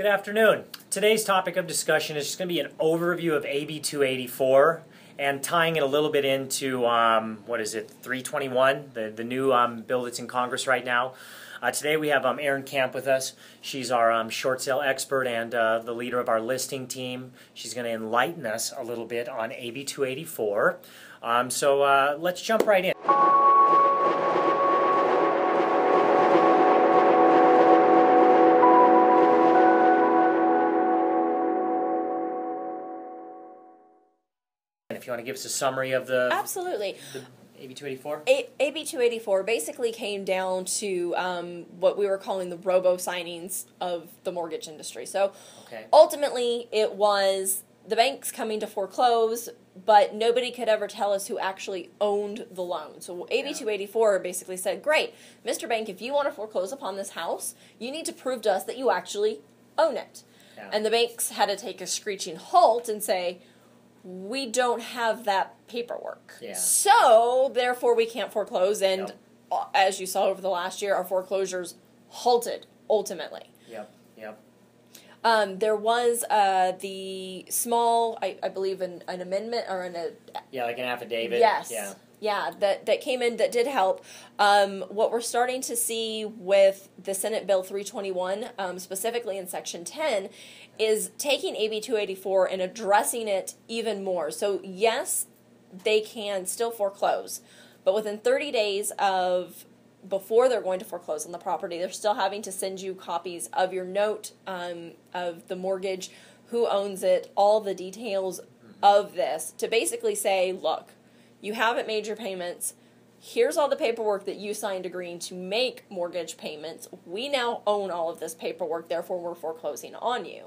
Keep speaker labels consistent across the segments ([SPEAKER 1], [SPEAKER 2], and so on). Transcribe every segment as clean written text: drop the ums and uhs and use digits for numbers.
[SPEAKER 1] Good afternoon. Today's topic of discussion is just going to be an overview of AB 284 and tying it a little bit into, 321, the new bill that's in Congress right now. Today we have Erin Camp with us. She's our short sale expert and the leader of our listing team. She's going to enlighten us a little bit on AB 284. So let's jump right in. If you want to give us a summary of the
[SPEAKER 2] Absolutely.
[SPEAKER 1] The AB 284?
[SPEAKER 2] AB 284 basically came down to what we were calling the robo-signings of the mortgage industry. So ultimately it was the banks coming to foreclose, but nobody could ever tell us who actually owned the loan. So AB 284 basically said, great, Mr. Bank, if you want to foreclose upon this house, you need to prove to us that you actually own it. Yeah. And the banks had to take a screeching halt and say, we don't have that paperwork. Yeah. So, therefore, we can't foreclose. And as you saw over the last year, our foreclosures halted, ultimately.
[SPEAKER 1] Yep.
[SPEAKER 2] There was the small, I believe, an amendment or
[SPEAKER 1] like an affidavit.
[SPEAKER 2] Yes. Yeah, that came in that did help. What we're starting to see with the Senate Bill 321, specifically in Section 10, is taking AB 284 and addressing it even more. So, yes, they can still foreclose, but within 30 days before they're going to foreclose on the property, they're still having to send you copies of your note, of the mortgage, who owns it, all the details of this, to basically say, look, you haven't made your payments. Here's all the paperwork that you signed agreeing to make mortgage payments. We now own all of this paperwork, therefore we're foreclosing on you.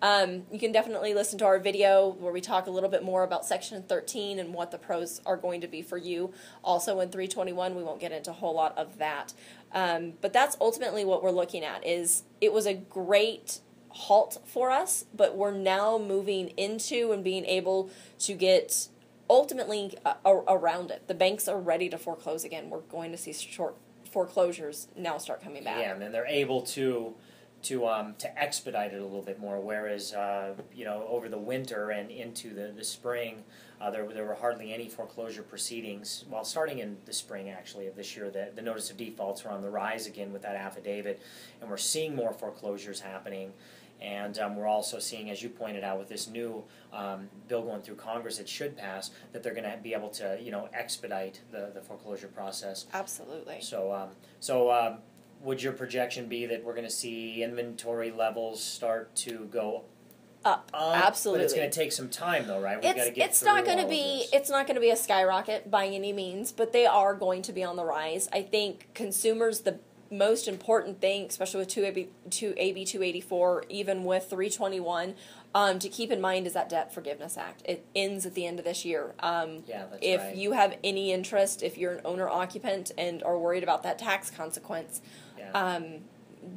[SPEAKER 2] You can definitely listen to our video where we talk a little bit more about Section 13 and what the pros are going to be for you. Also in 321, we won't get into a whole lot of that. But that's ultimately what we're looking at. It was a great halt for us, but we're now moving into and being able to get ultimately around it. The banks are ready to foreclose again. We're going to see short foreclosures now start coming back.
[SPEAKER 1] Yeah, and then they're able to expedite it a little bit more. Whereas over the winter and into the spring, there were hardly any foreclosure proceedings. Well, starting in the spring actually of this year, the notice of defaults were on the rise again with that affidavit, and we're seeing more foreclosures happening. And we're also seeing, as you pointed out, with this new bill going through Congress, it should pass, that they're going to be able to, expedite the foreclosure process.
[SPEAKER 2] Absolutely.
[SPEAKER 1] So would your projection be that we're going to see inventory levels start to go
[SPEAKER 2] up? Absolutely.
[SPEAKER 1] But it's going to take some time, though, right? We've got to get
[SPEAKER 2] it's not going to be a skyrocket by any means, but they are going to be on the rise. I think consumers, the most important thing, especially with AB 284, even with 321, to keep in mind is that Debt Forgiveness Act. It ends at the end of this year. If you have any interest, if you're an owner-occupant and are worried about that tax consequence,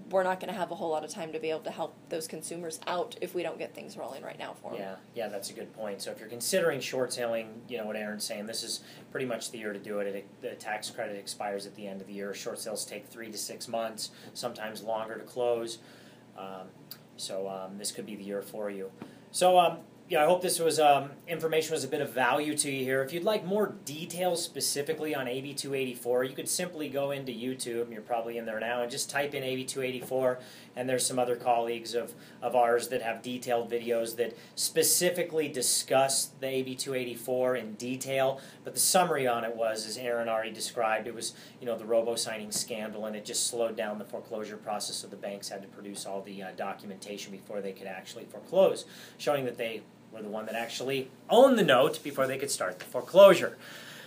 [SPEAKER 2] we're not going to have a whole lot of time to be able to help those consumers out if we don't get things rolling right now for them.
[SPEAKER 1] Yeah, that's a good point. So if you're considering short selling, what Erin's saying, this is pretty much the year to do it. The tax credit expires at the end of the year. Short sales take 3 to 6 months, sometimes longer to close. So this could be the year for you. So I hope this was information was a bit of value to you here. If you'd like more details specifically on AB 284, you could simply go into YouTube, and you're probably in there now, and just type in AB 284, and there's some other colleagues of ours that have detailed videos that specifically discuss the AB 284 in detail. But the summary on it was, as Erin already described, it was the robo-signing scandal, and it just slowed down the foreclosure process, so the banks had to produce all the documentation before they could actually foreclose, showing that they were the one that actually owned the note before they could start the foreclosure.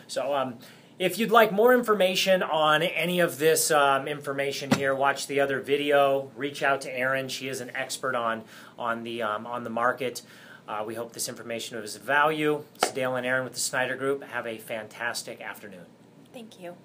[SPEAKER 1] So if you'd like more information on any of this information here, watch the other video, reach out to Erin. She is an expert on the market. We hope this information was of value. It's Dale and Erin with the Snyder Group. Have a fantastic afternoon.
[SPEAKER 2] Thank you.